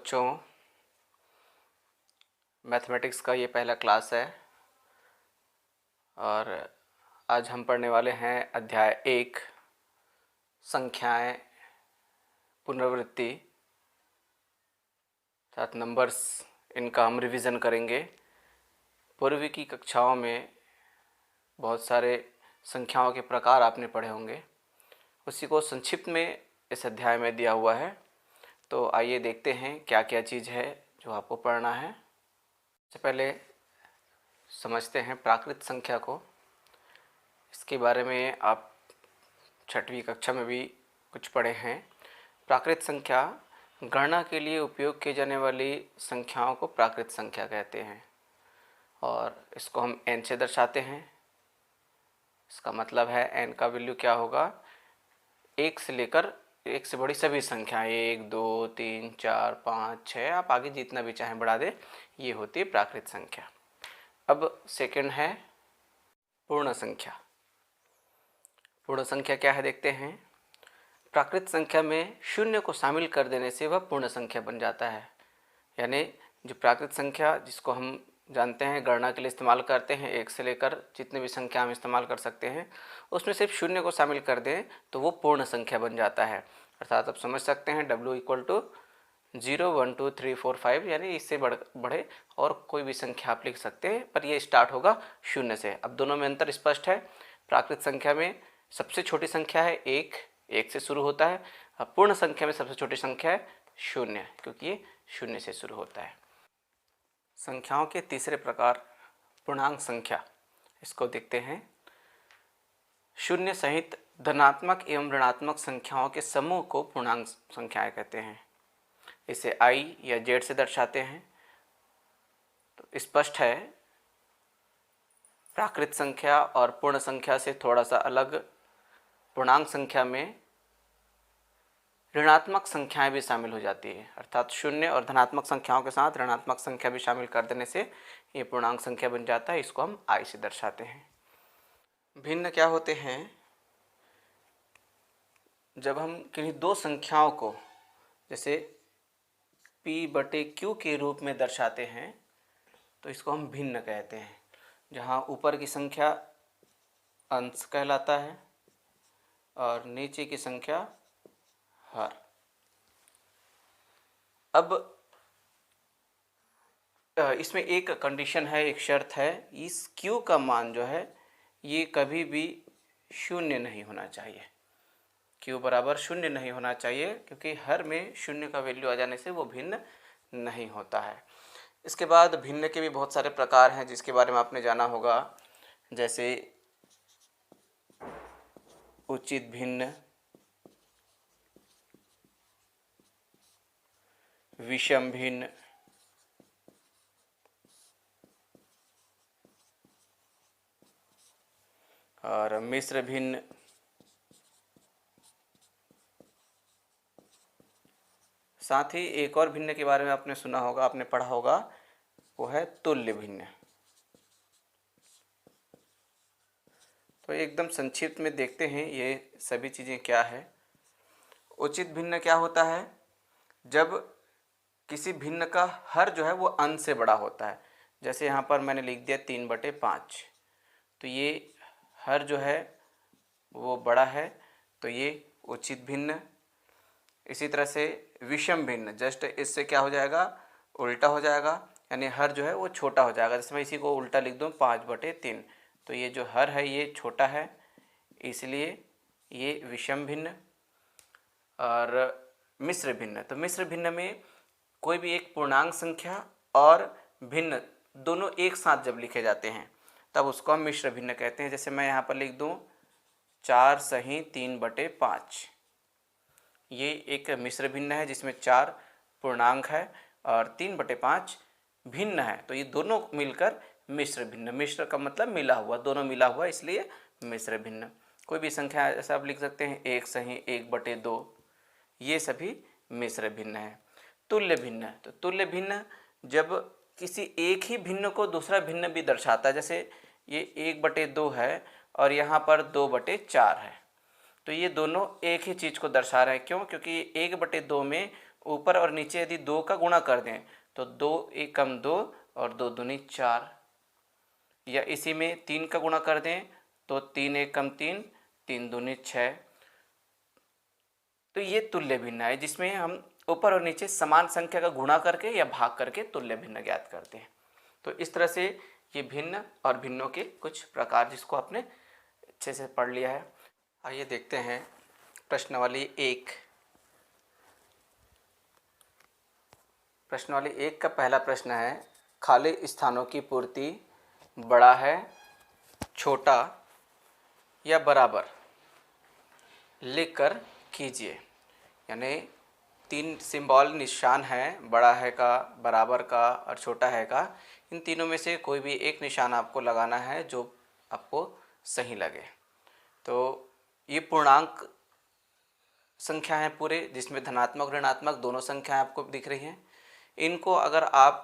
बच्चों, मैथमेटिक्स का ये पहला क्लास है और आज हम पढ़ने वाले हैं अध्याय 1 संख्याएं, पुनरावृत्ति साथ नंबर्स। इनका हम रिवीजन करेंगे। पूर्व की कक्षाओं में बहुत सारे संख्याओं के प्रकार आपने पढ़े होंगे, उसी को संक्षिप्त में इस अध्याय में दिया हुआ है। तो आइए देखते हैं क्या क्या चीज़ है जो आपको पढ़ना है। सबसे पहले समझते हैं प्राकृत संख्या को। इसके बारे में आप 6वीं कक्षा में भी कुछ पढ़े हैं। प्राकृत संख्या गणना के लिए उपयोग की जाने वाली संख्याओं को प्राकृत संख्या कहते हैं और इसको हम n से दर्शाते हैं। इसका मतलब है n का वैल्यू क्या होगा, 1 से लेकर 1 से बड़ी सभी संख्याएं, 1 2 3 4 5 6, आप आगे जितना भी चाहें बढ़ा दें, ये होती है प्राकृत संख्या। अब सेकंड है पूर्ण संख्या। पूर्ण संख्या क्या है देखते हैं। प्राकृत संख्या में शून्य को शामिल कर देने से वह पूर्ण संख्या बन जाता है। यानी जो प्राकृत संख्या जिसको हम जानते हैं गणना के लिए इस्तेमाल करते हैं, 1 से लेकर जितने भी संख्या हम इस्तेमाल कर सकते हैं, उसमें सिर्फ शून्य को शामिल कर दें तो वो पूर्ण संख्या बन जाता है। अर्थात आप समझ सकते हैं W = 0 1 2 3 4 5, यानी इससे बढ़े और कोई भी संख्या आप लिख सकते हैं, पर ये स्टार्ट होगा शून्य से। अब दोनों में अंतर स्पष्ट है। प्राकृत संख्या में सबसे छोटी संख्या है 1 से शुरू होता है। अब पूर्ण संख्या में सबसे छोटी संख्या है 0, क्योंकि ये 0 से शुरू होता है। संख्याओं के तीसरे प्रकार पूर्णांक संख्या, इसको देखते हैं। शून्य सहित धनात्मक एवं ऋणात्मक संख्याओं के समूह को पूर्णांक संख्याएं कहते हैं। इसे I या Z से दर्शाते हैं। तो स्पष्ट है, प्राकृत संख्या और पूर्ण संख्या से थोड़ा सा अलग पूर्णांक संख्या में ऋणात्मक संख्याएं भी शामिल हो जाती है। अर्थात शून्य और धनात्मक संख्याओं के साथ ऋणात्मक संख्या भी शामिल कर देने से ये पूर्णांक संख्या बन जाता है। इसको हम I से दर्शाते हैं। भिन्न क्या होते हैं, जब हम किन्हीं दो संख्याओं को जैसे P/Q के रूप में दर्शाते हैं तो इसको हम भिन्न कहते हैं। जहाँ ऊपर की संख्या अंश कहलाता है और नीचे की संख्या हर। अब इसमें एक कंडीशन है, एक शर्त है, इस Q का मान जो है ये कभी भी शून्य नहीं होना चाहिए। Q बराबर शून्य नहीं होना चाहिए, क्योंकि हर में शून्य का वैल्यू आ जाने से वो भिन्न नहीं होता है। इसके बाद भिन्न के भी बहुत सारे प्रकार हैं जिसके बारे में आपने जाना होगा, जैसे उचित भिन्न, विषम भिन्न, और मिश्र भिन्न। साथ ही एक और भिन्न के बारे में आपने सुना होगा, आपने पढ़ा होगा, वो है तुल्य भिन्न। तो एकदम संक्षिप्त में देखते हैं ये सभी चीज़ें क्या है। उचित भिन्न क्या होता है, जब किसी भिन्न का हर जो है वो अंश से बड़ा होता है। जैसे यहाँ पर मैंने लिख दिया 3/5, तो ये हर जो है वो बड़ा है, तो ये उचित भिन्न। इसी तरह से विषम भिन्न, जस्ट इससे क्या हो जाएगा, उल्टा हो जाएगा, यानी हर जो है वो छोटा हो जाएगा। जैसे मैं इसी को उल्टा लिख दूँ 5/3, तो ये जो हर है ये छोटा है, इसलिए ये विषम भिन्न। और मिश्र भिन्न, तो मिश्र भिन्न में कोई भी एक पूर्णांक संख्या और भिन्न दोनों एक साथ जब लिखे जाते हैं तब उसको हम मिश्र भिन्न कहते हैं। जैसे मैं यहाँ पर लिख दूँ 4 सही 3/5, ये एक मिश्र भिन्न है जिसमें 4 पूर्णांक है और 3/5 भिन्न है, तो ये दोनों मिलकर मिश्र भिन्न। मिश्र का मतलब मिला हुआ, दोनों मिला हुआ, इसलिए मिश्र भिन्न। कोई भी संख्या ऐसा आप लिख सकते हैं 1 सही 1/2, ये सभी मिश्र भिन्न है। तुल्य भिन्न, तो तुल्य भिन्न जब किसी एक ही भिन्न को दूसरा भिन्न भी दर्शाता है। जैसे ये 1/2 है और यहाँ पर 2/4 है, तो ये दोनों एक ही चीज़ को दर्शा रहे हैं। क्यों? क्योंकि 1/2 में ऊपर और नीचे यदि 2 का गुणा कर दें तो 2 एकम 2 और 2 दूनी 4, या इसी में 3 का गुणा कर दें तो 3 एकम 3, 3 दूनी 6। तो ये तुल्य भिन्न है जिसमें हम ऊपर और नीचे समान संख्या का गुणा करके या भाग करके तुल्य भिन्न ज्ञात करते हैं। तो इस तरह से ये भिन्न और भिन्नों के कुछ प्रकार जिसको आपने अच्छे से पढ़ लिया है। आइए देखते हैं प्रश्नावली 1। प्रश्नावली 1 का पहला प्रश्न है, खाली स्थानों की पूर्ति बड़ा है, छोटा या बराबर लिखकर कीजिए। यानी 3 सिंबल निशान हैं, बड़ा है का, बराबर का और छोटा है का। इन तीनों में से कोई भी एक निशान आपको लगाना है जो आपको सही लगे। तो ये पूर्णांक संख्या है पूरे, जिसमें धनात्मक ऋणात्मक दोनों संख्याएं आपको दिख रही हैं। इनको अगर आप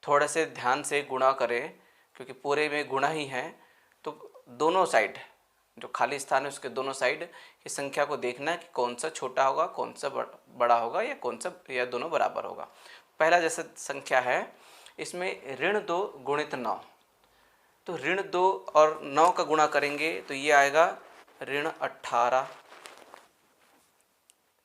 थोड़े से ध्यान से गुणा करें, क्योंकि पूरे में गुणा ही है, तो दोनों साइड जो खाली स्थान है उसके दोनों साइड की संख्या को देखना है कि कौन सा छोटा होगा, कौन सा बड़ा होगा, या कौन सा, या दोनों बराबर होगा। पहला जैसे संख्या है, इसमें ऋण 2 गुणित 9, तो ऋण 2 और 9 का गुणा करेंगे तो ये आएगा ऋण 18,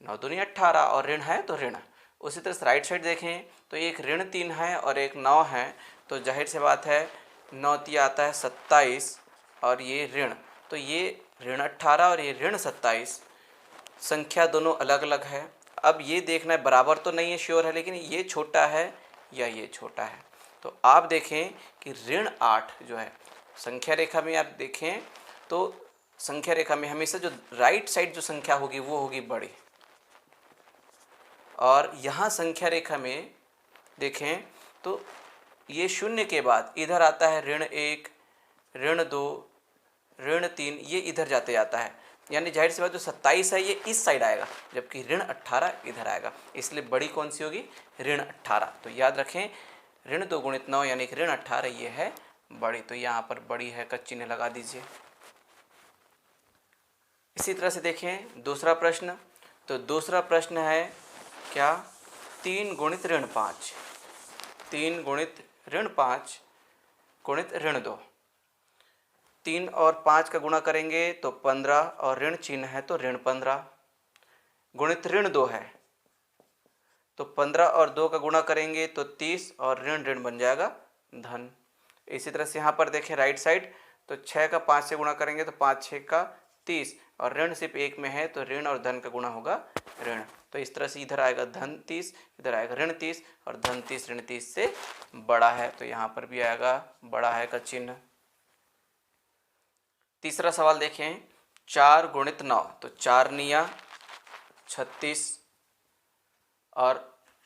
9 दूनी 18 और ऋण है तो ऋण। उसी तरह से राइट साइड देखें तो एक ऋण 3 है और एक 9 है, तो जाहिर सी बात है 9 तिया आता है 27 और ये ऋण, तो ये ऋण 18 और ये ऋण 27, संख्या दोनों अलग अलग है। अब ये देखना है बराबर तो नहीं है, श्योर है, लेकिन ये छोटा है या ये छोटा है। तो आप देखें कि ऋण 8 जो है संख्या रेखा में, आप देखें तो संख्या रेखा में हमेशा जो राइट साइड जो संख्या होगी वो होगी बड़ी, और यहाँ संख्या रेखा में देखें तो ये शून्य के बाद इधर आता है ऋण 1, ऋण 2, ऋण 3, ये इधर जाते जाता है। यानी जाहिर सी बात जो 27 है ये इस साइड आएगा, जबकि ऋण 18 इधर आएगा, इसलिए बड़ी कौन सी होगी, ऋण 18। तो याद रखें ऋण 2 गुणित 9 यानी कि ऋण 18 ये है बड़ी, तो यहाँ पर बड़ी है का चिन्ह लगा दीजिए। इसी तरह से देखें दूसरा प्रश्न, तो दूसरा प्रश्न है क्या, 3 गुणित ऋण 5, 3 गुणित ऋण 5 गुणित ऋण 2, 3 और 5 का गुणा करेंगे तो 15 और ऋण चिन्ह है तो ऋण 15, गुणित ऋण 2 है तो 15 और 2 का गुणा करेंगे तो 30 और ऋण ऋण बन जाएगा धन। इसी तरह से यहाँ पर देखें राइट साइड, तो 6 का 5 से गुणा करेंगे तो 5 6 का 30 और ऋण सिर्फ 1 में है तो ऋण और धन का गुणा होगा ऋण। तो इस तरह से इधर आएगा धन 30, इधर आएगा ऋण 30 और धन 30 ऋण 30 से बड़ा है, तो यहाँ पर भी आएगा बड़ा है का चिन्ह। तीसरा सवाल देखें, 4 गुणित 9, तो 4 निया 36 और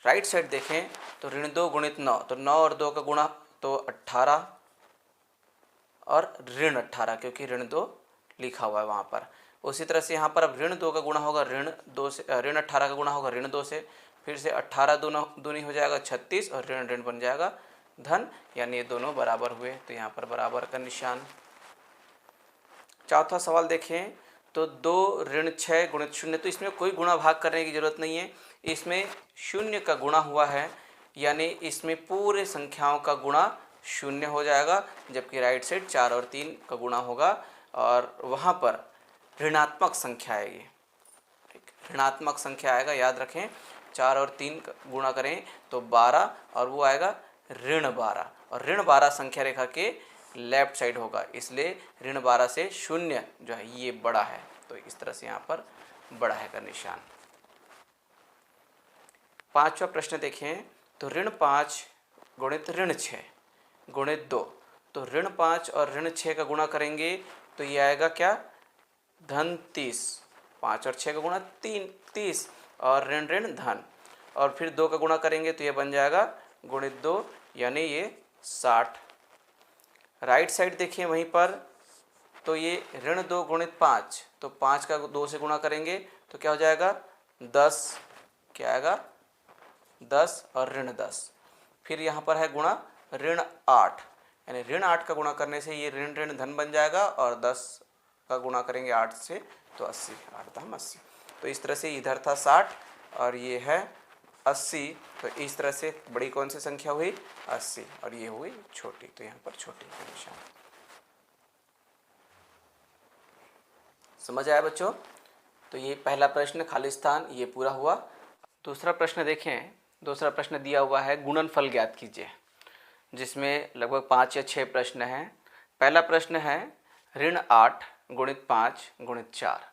राइट साइड देखें तो ऋण 2 गुणित 9, तो 9 और 2 का गुणा तो 18 और ऋण 18, क्योंकि ऋण 2 लिखा हुआ है वहाँ पर। उसी तरह से यहाँ पर अब ऋण 2 का गुणा होगा ऋण 2 से, ऋण 18 का गुणा होगा ऋण 2 से, फिर से 18 दूनी हो जाएगा 36 और ऋण ऋण बन जाएगा धन, यानी ये दोनों बराबर हुए, तो यहाँ पर बराबर का निशान। चौथा सवाल देखें तो 2 ऋण 6 गुणित 0, तो इसमें कोई गुणा भाग करने की जरूरत नहीं है, इसमें 0 का गुणा हुआ है, यानी इसमें पूरे संख्याओं का गुणा 0 हो जाएगा, जबकि राइट साइड 4 और 3 का गुणा होगा और वहाँ पर ऋणात्मक संख्या आएगी। ठीक, ऋणात्मक संख्या आएगा, याद रखें 4 और 3 का गुणा करें तो 12 और वो आएगा ऋण 12, और ऋण 12 संख्या रेखा के लेफ्ट साइड होगा, इसलिए ऋण 12 से 0 जो है ये बड़ा है, तो इस तरह से यहाँ पर बड़ा है का निशान। पांचवा प्रश्न देखें तो ऋण 5 गुणित ऋण 6 गुणित 2, तो ऋण 5 और ऋण 6 का गुणा करेंगे तो ये आएगा क्या, धन 30, 5 और 6 का गुणा 30 और ऋण ऋण धन, और फिर 2 का गुणा करेंगे तो ये बन जाएगा गुणित 2, यानी ये 60। राइट साइड देखिए वहीं पर, तो ये ऋण 2 गुणित 5, तो 5 का 2 से गुणा करेंगे तो क्या हो जाएगा 10, क्या आएगा 10 और ऋण 10, फिर यहाँ पर है गुणा ऋण 8, यानी ऋण 8 का गुणा करने से ये ऋण ऋण धन बन जाएगा, और 10 का गुणा करेंगे 8 से तो 80, 8 दाम 80। तो इस तरह से इधर था 60 और ये है 80। तो इस तरह से बड़ी कौन सी संख्या हुई? 80, और ये हुई छोटी, तो यहाँ पर छोटी का निशान। समझ आया बच्चों? तो ये पहला प्रश्न खालिस्तान ये पूरा हुआ। दूसरा प्रश्न देखें। दूसरा प्रश्न दिया हुआ है गुणनफल ज्ञात कीजिए, जिसमें लगभग 5 या 6 प्रश्न हैं। पहला प्रश्न है ऋण 8 गुणित 5 गुणित 4।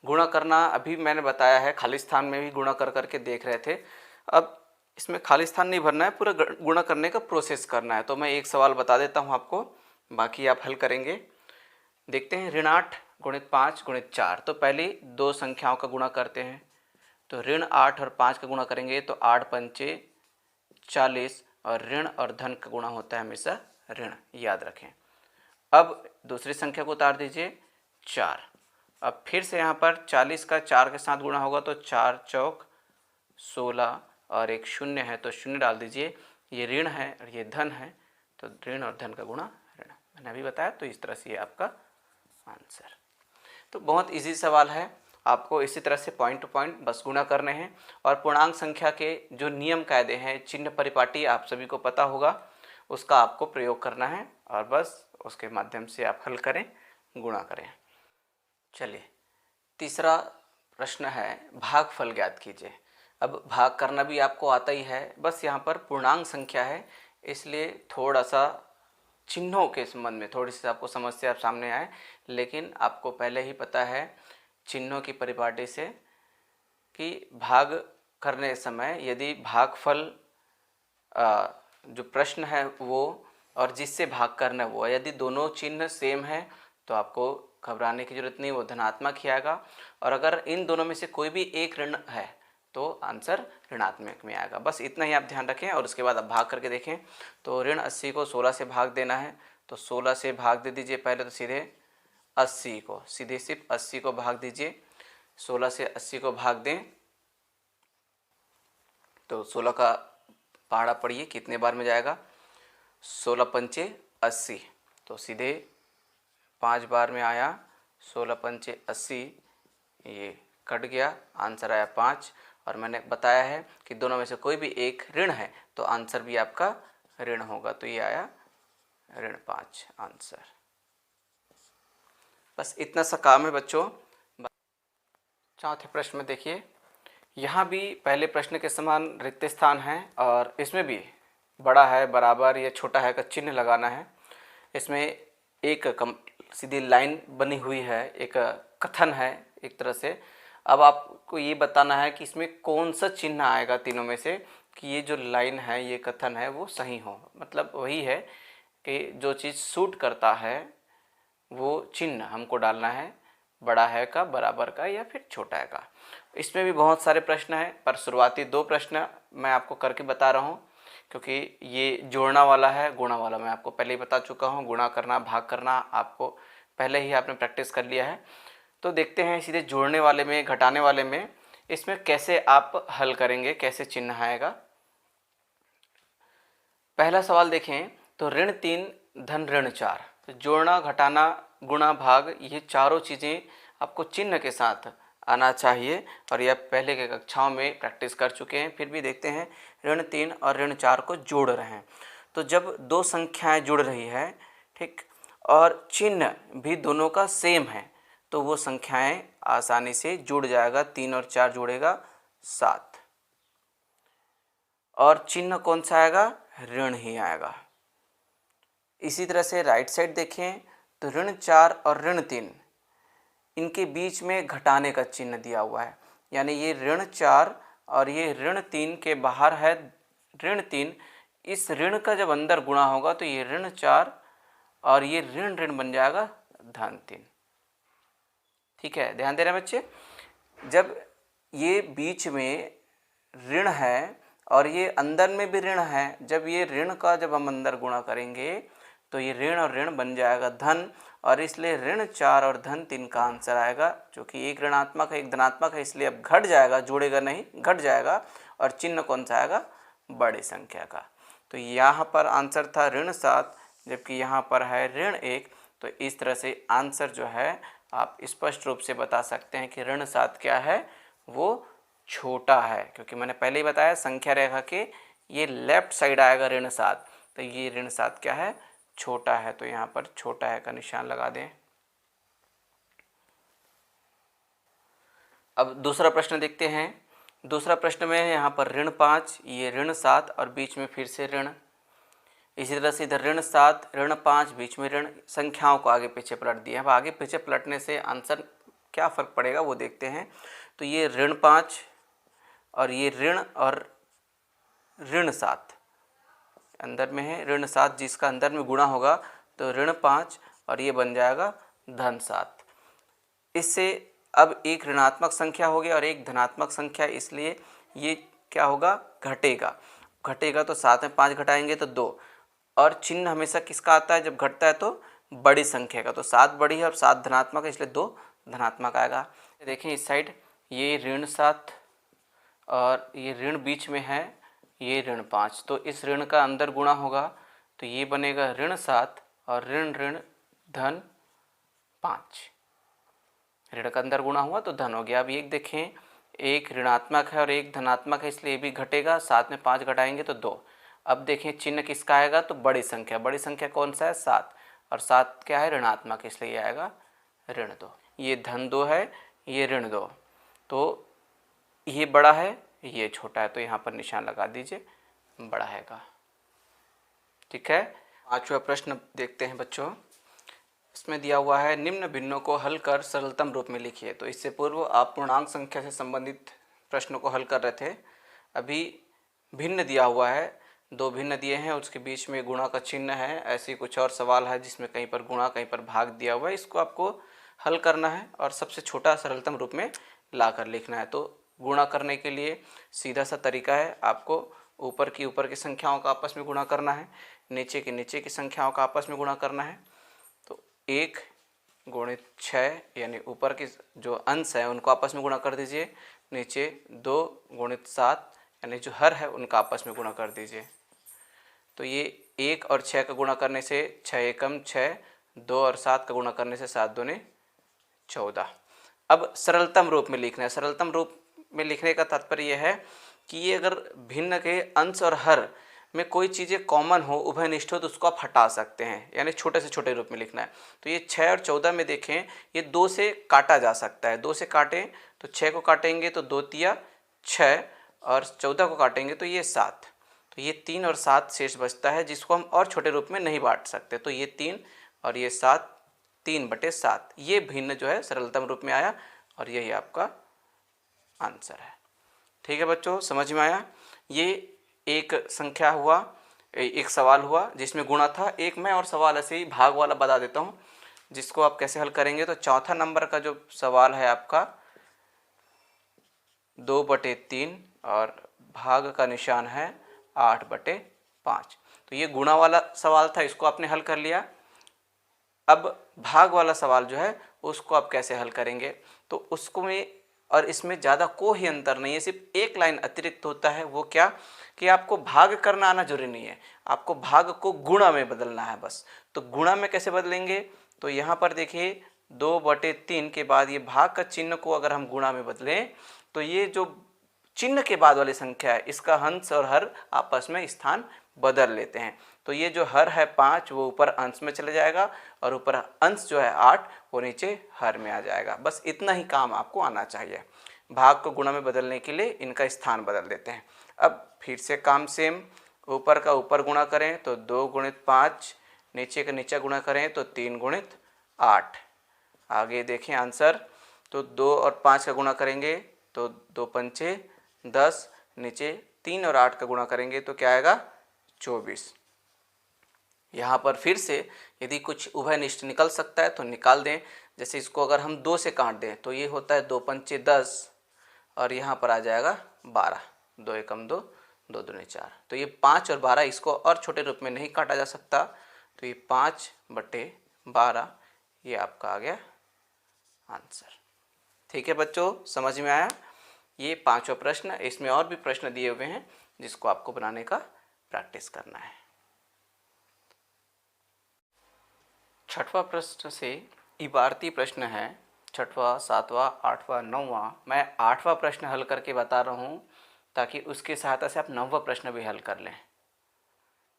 गुणा करना अभी मैंने बताया है, खालिस्तान में भी गुणा कर करके देख रहे थे। अब इसमें खालिस्तान नहीं भरना है, पूरा गुणा करने का प्रोसेस करना है। तो मैं एक सवाल बता देता हूँ आपको, बाकी आप हल करेंगे। देखते हैं ऋण 8 गुणित 5 गुणित 4। तो पहले दो संख्याओं का गुणा करते हैं। तो ऋण 8 और 5 का गुणा करेंगे तो 8 पंचे 40, और ऋण और धन का गुणा होता है हमेशा ऋण, याद रखें। अब दूसरी संख्या को उतार दीजिए 4। अब फिर से यहाँ पर 40 का 4 के साथ गुणा होगा तो 4 चौक 16, और एक शून्य है तो शून्य डाल दीजिए। ये ऋण है और ये धन है, तो ऋण और धन का गुणा ऋण, मैंने अभी बताया। तो इस तरह से ये आपका आंसर। तो बहुत इजी सवाल है, आपको इसी तरह से पॉइंट टू पॉइंट बस गुणा करने हैं। और पूर्णांक संख्या के जो नियम कायदे हैं, चिन्ह परिपाटी आप सभी को पता होगा, उसका आपको प्रयोग करना है, और बस उसके माध्यम से आप हल करें, गुणा करें। चलिए, तीसरा प्रश्न है भागफल ज्ञात कीजिए। अब भाग करना भी आपको आता ही है, बस यहाँ पर पूर्णांक संख्या है, इसलिए थोड़ा सा चिन्हों के संबंध में थोड़ी सी आपको समस्या सामने आए, लेकिन आपको पहले ही पता है चिन्हों की परिपाटी से कि भाग करने समय यदि भागफल जो प्रश्न है वो और जिससे भाग करना वो, यदि दोनों चिन्ह सेम है तो आपको घबराने की जरूरत नहीं, वो धनात्मक ही आएगा। और अगर इन दोनों में से कोई भी एक ऋण है तो आंसर ऋणात्मक में आएगा। बस इतना ही आप ध्यान रखें, और उसके बाद आप भाग करके देखें। तो ऋण 80 को 16 से भाग देना है, तो 16 से भाग दे दीजिए पहले, तो सीधे 80 को, सीधे सिर्फ 80 को भाग दीजिए। 16 से 80 को भाग दें तो 16 का पहाड़ा पढ़िए कितने बार में जाएगा, 16 पंचे 80, तो सीधे 5 बार में आया। 16 पंचे 80, ये कट गया, आंसर आया 5। और मैंने बताया है कि दोनों में से कोई भी एक ऋण है तो आंसर भी आपका ऋण होगा, तो ये आया ऋण 5 आंसर। बस इतना सा काम है बच्चों। चौथे प्रश्न में देखिए, यहाँ भी पहले प्रश्न के समान रिक्त स्थान है, और इसमें भी बड़ा है, बराबर या छोटा है का चिन्ह लगाना है। इसमें एक सीधी लाइन बनी हुई है, एक कथन है एक तरह से। अब आपको ये बताना है कि इसमें कौन सा चिन्ह आएगा तीनों में से, कि ये जो लाइन है, ये कथन है, वो सही हो। मतलब वही है कि जो चीज़ सूट करता है वो चिन्ह हमको डालना है, बड़ा है का, बराबर का, या फिर छोटा है का। इसमें भी बहुत सारे प्रश्न हैं, पर शुरुआती 2 प्रश्न मैं आपको करके बता रहा हूँ, क्योंकि ये जोड़ना वाला है, गुणा वाला मैं आपको पहले ही बता चुका हूँ। गुणा करना, भाग करना आपको पहले ही आपने प्रैक्टिस कर लिया है। तो देखते हैं सीधे जोड़ने वाले में, घटाने वाले में, इसमें कैसे आप हल करेंगे, कैसे चिन्ह आएगा। पहला सवाल देखें तो ऋण 3 धन ऋण 4। तो जोड़ना, घटाना, गुणा, भाग, ये चारों चीज़ें आपको चिन्ह के साथ आना चाहिए, और यह पहले के कक्षाओं में प्रैक्टिस कर चुके हैं। फिर भी देखते हैं, ऋण 3 और ऋण 4 को जोड़ रहे हैं। तो जब दो संख्याएं जुड़ रही है, ठीक, और चिन्ह भी दोनों का सेम है, तो वो संख्याएं आसानी से जुड़ जाएगा। 3 और 4 जोड़ेगा 7, और चिन्ह कौन सा आएगा, ऋण ही आएगा। इसी तरह से राइट साइड देखें तो ऋण 4 और ऋण 3, इनके बीच में घटाने का चिन्ह दिया हुआ है, यानी ये ऋण 4 और ये ऋण 3 के बाहर है ऋण 3। इस ऋण का जब अंदर गुणा होगा तो ये ऋण 4 और ये ऋण ऋण बन जाएगा धन 3। ठीक है, ध्यान दे रहे हैं बच्चे। जब ये बीच में ऋण है और ये अंदर में भी ऋण है, जब ये ऋण का जब हम अंदर गुणा करेंगे तो ये ऋण और ऋण बन जाएगा धन, और इसलिए ऋण 4 और धन 3 का आंसर आएगा, जो कि एक ऋणात्मक है एक धनात्मक है, इसलिए अब घट जाएगा, जोड़ेगा नहीं, घट जाएगा। और चिन्ह कौन सा आएगा, बड़ी संख्या का। तो यहाँ पर आंसर था ऋण 7, जबकि यहाँ पर है ऋण 1। तो इस तरह से आंसर जो है आप स्पष्ट रूप से बता सकते हैं कि ऋण 7 क्या है, वो छोटा है, क्योंकि मैंने पहले ही बताया संख्या रेखा के ये लेफ्ट साइड आएगा ऋण 7, तो ये ऋण 7 क्या है, छोटा है, तो यहाँ पर छोटा है का निशान लगा दें। अब दूसरा प्रश्न देखते हैं। दूसरा प्रश्न में यहाँ पर ऋण 5, ये ऋण 7 और बीच में फिर से ऋण। इसी तरह से इधर ऋण 7, ऋण 5, बीच में ऋण, संख्याओं को आगे पीछे पलट दिया। अब आगे पीछे पलटने से आंसर क्या फ़र्क पड़ेगा वो देखते हैं। तो ये ऋण 5 और ये ऋण और ऋण 7 अंदर में है, ऋण 7 जिसका अंदर में गुणा होगा तो ऋण 5 और ये बन जाएगा धन 7। इससे अब एक ऋणात्मक संख्या हो गया और एक धनात्मक संख्या, इसलिए ये क्या होगा, घटेगा। घटेगा तो 7 में 5 घटाएंगे तो 2, और चिन्ह हमेशा किसका आता है जब घटता है, तो बड़ी संख्या का। तो 7 बड़ी है और 7 धनात्मक है, इसलिए 2 धनात्मक आएगा। देखें इस साइड ये ऋण 7 और ये ऋण बीच में है, ये ऋण 5, तो इस ऋण का अंदर गुणा होगा तो ये बनेगा ऋण 7 और ऋण ऋण धन 5। ऋण का अंदर गुणा हुआ तो धन हो गया। अब एक देखें, एक ऋणात्मक है और एक धनात्मक है, इसलिए ये भी घटेगा। 7 में 5 घटाएंगे तो 2। अब देखें चिन्ह किसका आएगा, तो बड़ी संख्या। बड़ी संख्या कौन सा है, 7, और 7 क्या है, ऋणात्मक, इसलिए ये आएगा ऋण 2। ये धन 2 है, ये ऋण 2, तो ये बड़ा है, ये छोटा है, तो यहाँ पर निशान लगा दीजिए, बड़ा है का। ठीक है। 5वां प्रश्न देखते हैं बच्चों। इसमें दिया हुआ है निम्न भिन्नों को हल कर सरलतम रूप में लिखिए। तो इससे पूर्व आप पूर्णांक संख्या से संबंधित प्रश्नों को हल कर रहे थे। अभी भिन्न दिया हुआ है, 2 भिन्न दिए हैं, उसके बीच में गुणा का चिन्ह है। ऐसी कुछ और सवाल है जिसमें कहीं पर गुणा कहीं पर भाग दिया हुआ है, इसको आपको हल करना है और सबसे छोटा सरलतम रूप में ला कर लिखना है। तो गुणा करने के लिए सीधा सा तरीका है, आपको ऊपर की संख्याओं का आपस में गुणा करना है, नीचे की संख्याओं का आपस में गुणा करना है। तो 1 गुणित 6 यानी ऊपर के जो अंश है उनको आपस में गुणा कर दीजिए, नीचे 2 गुणित 7 यानी जो हर है उनका आपस में गुणा कर दीजिए। तो ये 1 और 6 का गुणा करने से 6 एकम 6, 2 और 7 का गुणा करने से 7 दूने 14। अब सरलतम रूप में लिखना है। सरलतम रूप में लिखने का तात्पर्य यह है कि ये अगर भिन्न के अंश और हर में कोई चीज़ें कॉमन हो, उभयनिष्ठ हो, तो उसको आप हटा सकते हैं, यानी छोटे से छोटे रूप में लिखना है। तो ये 6 और 14 में देखें, ये 2 से काटा जा सकता है। 2 से काटें तो 6 को काटेंगे तो 2 तिया 6 और 14 को काटेंगे तो ये 7। तो ये 3 और 7 शेष बचता है, जिसको हम और छोटे रूप में नहीं बांट सकते। तो ये 3 और ये 7, 3/7 ये भिन्न जो है सरलतम रूप में आया और यही आपका आंसर है। ठीक है बच्चों, समझ में आया। ये एक संख्या हुआ, एक सवाल हुआ जिसमें गुणा था। एक मैं और सवाल ऐसे ही भाग वाला बता देता हूँ जिसको आप कैसे हल करेंगे। तो चौथा नंबर का जो सवाल है आपका 2/3 और भाग का निशान है 8/5। तो ये गुणा वाला सवाल था, इसको आपने हल कर लिया। अब भाग वाला सवाल जो है उसको आप कैसे हल करेंगे, तो उसको में और इसमें ज़्यादा कोई अंतर नहीं है, सिर्फ एक लाइन अतिरिक्त होता है। वो क्या कि आपको भाग करना आना जरूरी नहीं है, आपको भाग को गुणा में बदलना है बस। तो गुणा में कैसे बदलेंगे, तो यहाँ पर देखिए 2/3 के बाद ये भाग का चिन्ह को अगर हम गुणा में बदलें तो ये जो चिन्ह के बाद वाली संख्या है इसका हंस और हर आपस में स्थान बदल लेते हैं। तो ये जो हर है 5 वो ऊपर अंश में चले जाएगा और ऊपर अंश जो है 8 वो नीचे हर में आ जाएगा। बस इतना ही काम आपको आना चाहिए। भाग को गुणा में बदलने के लिए इनका स्थान बदल देते हैं। अब फिर से काम सेम, ऊपर का ऊपर गुणा करें तो 2 गुणित 5, नीचे का नीचे गुणा करें तो 3 गुणित 8। आगे देखें आंसर, तो 2 और 5 का गुणा करेंगे तो 2 पंचे 10, नीचे 3 और 8 का गुणा करेंगे तो क्या आएगा 24। यहाँ पर फिर से यदि कुछ उभयनिष्ठ निकल सकता है तो निकाल दें। जैसे इसको अगर हम 2 से काट दें तो ये होता है 2 पंचे 10 और यहाँ पर आ जाएगा 12, 2 एकम 2, 2 दूनी 4। तो ये 5 और 12 इसको और छोटे रूप में नहीं काटा जा सकता, तो ये 5/12 ये आपका आ गया आंसर। ठीक है बच्चों, समझ में आया। ये 5वां प्रश्न, इसमें और भी प्रश्न दिए हुए हैं जिसको आपको बनाने का प्रैक्टिस करना है। 6वां प्रश्न से इबारती प्रश्न है छठवां, सातवां, आठवां, नौवां, मैं आठवां प्रश्न हल करके बता रहा हूँ ताकि उसकी सहायता से आप नौवां प्रश्न भी हल कर लें,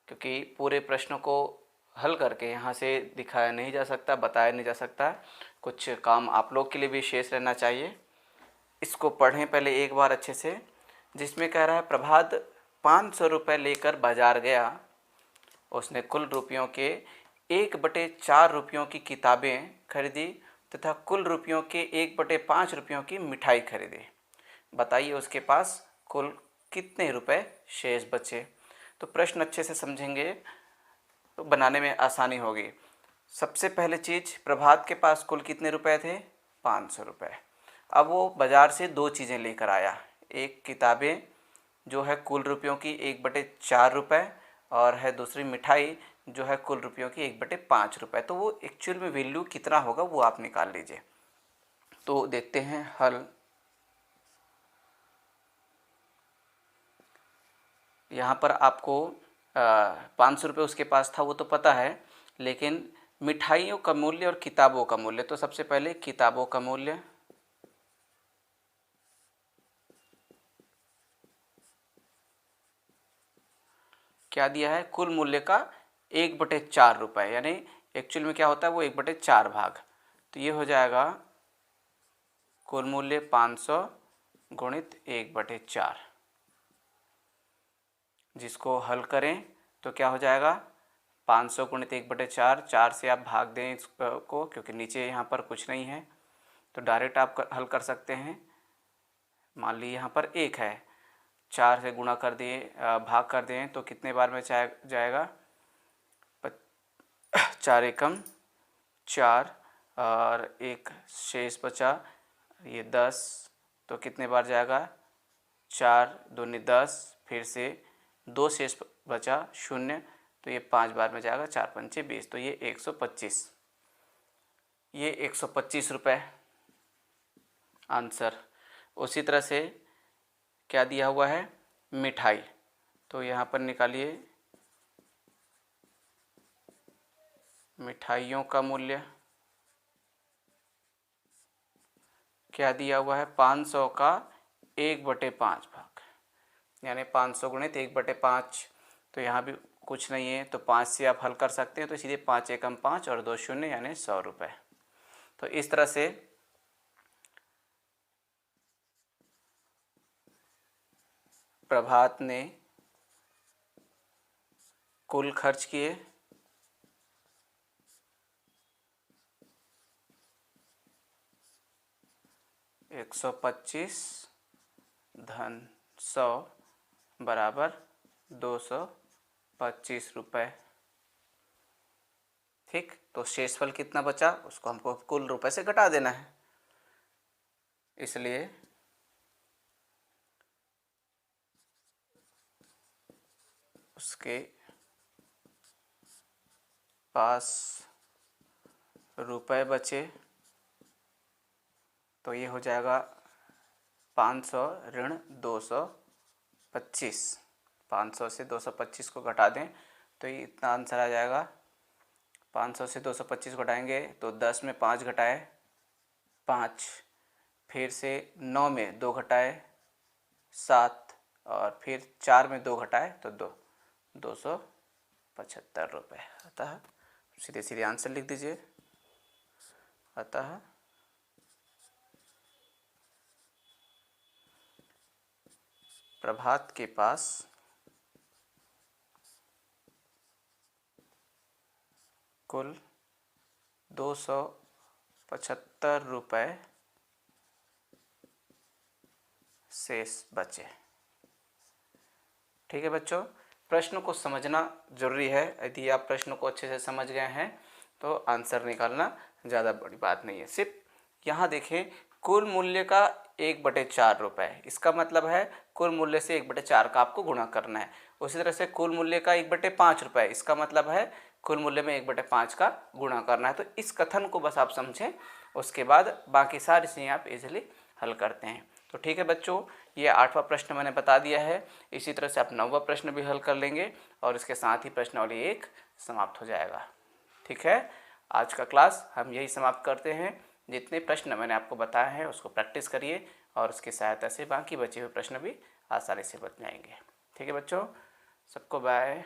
क्योंकि पूरे प्रश्न को हल करके यहाँ से दिखाया नहीं जा सकता, बताया नहीं जा सकता, कुछ काम आप लोग के लिए भी शेष रहना चाहिए। इसको पढ़ें पहले एक बार अच्छे से, जिसमें कह रहा है प्रभात 500 रुपये लेकर बाज़ार गया। उसने कुल रुपयों के 1/4 रुपयों की किताबें खरीदी तथा कुल रुपयों के 1/5 रुपयों की मिठाई खरीदी। बताइए उसके पास कुल कितने रुपए शेष बचे। तो प्रश्न अच्छे से समझेंगे तो बनाने में आसानी होगी। सबसे पहले चीज़, प्रभात के पास कुल कितने रुपए थे? 500 रुपये। अब वो बाज़ार से दो चीज़ें लेकर आया, एक किताबें जो है कुल रुपयों की 1/4 रुपये, और है दूसरी मिठाई जो है कुल रुपयों की 1/5 रुपये। तो वो एक्चुअल में वैल्यू कितना होगा वो आप निकाल लीजिए। तो देखते हैं हल। यहाँ पर आपको 500 रुपये उसके पास था वो तो पता है, लेकिन मिठाइयों का मूल्य और किताबों का मूल्य, तो सबसे पहले किताबों का मूल्य क्या दिया है? कुल मूल्य का 1/4 रुपये, यानी एक्चुअल में क्या होता है वो 1/4 भाग। तो ये हो जाएगा कुल मूल्य 500 गुणित 1/4, जिसको हल करें तो क्या हो जाएगा? 500 गुणित 1/4, 4 से आप भाग दें इसको, क्योंकि नीचे यहाँ पर कुछ नहीं है तो डायरेक्ट आप हल कर सकते हैं। मान लीजिए यहाँ पर 1 है, 4 से गुणा कर दिए, भाग कर दें तो कितने बार में जाएगा? 4 एकम 4 और 1 शेष बचा, ये 10, तो कितने बार जाएगा? 4 दूनी 10, फिर से 2 शेष बचा 0, तो ये 5 बार में जाएगा, 4 पंचे 20, तो ये 125, ये 125 रुपये आंसर। उसी तरह से क्या दिया हुआ है? मिठाई, तो यहाँ पर निकालिए मिठाइयों का मूल्य क्या दिया हुआ है? 500 का 1/5 भाग, यानी 500 गुणित 1/5, तो यहाँ भी कुछ नहीं है तो 5 से आप हल कर सकते हैं, तो सीधे 5 एकम 5 और 2 शून्य यानी 100 रुपये। तो इस तरह से प्रभात ने कुल खर्च किए 125 धन 100 बराबर 225 रुपये। ठीक, तो शेषफल कितना बचा उसको हमको कुल रुपए से घटा देना है, इसलिए उसके पास रुपए बचे, तो ये हो जाएगा 500 ऋण 225, 500 से 225 को घटा दें तो ये इतना आंसर आ जाएगा। 500 से 225 घटाएंगे तो 10 में 5 घटाए 5, फिर से 9 में 2 घटाए 7, और फिर 4 में 2 घटाए तो 275 रुपये। अतः सीधे सीधे आंसर लिख दीजिए। अतः प्रभात के पास कुल 275 रुपये शेष बचे। ठीक है बच्चों, प्रश्न को समझना जरूरी है। यदि आप प्रश्न को अच्छे से समझ गए हैं तो आंसर निकालना ज़्यादा बड़ी बात नहीं है। सिर्फ यहाँ देखें, कुल मूल्य का 1/4 रुपये, इसका मतलब है कुल मूल्य से 1/4 का आपको गुणा करना है। उसी तरह से कुल मूल्य का 1/5 रुपये, इसका मतलब है कुल मूल्य में 1/5 का गुणा करना है। तो इस कथन को बस आप समझें, उसके बाद बाकी सारी चीज़ें आप इजीली हल करते हैं। तो ठीक है बच्चों, ये 8वां प्रश्न मैंने बता दिया है। इसी तरह से आप 9वां प्रश्न भी हल कर लेंगे और इसके साथ ही प्रश्नावली 1 समाप्त हो जाएगा। ठीक है, आज का क्लास हम यही समाप्त करते हैं। जितने प्रश्न मैंने आपको बताए हैं उसको प्रैक्टिस करिए और उसकी सहायता से बाकी बचे हुए प्रश्न भी आसानी से बन जाएंगे। ठीक है बच्चों, सबको बाय।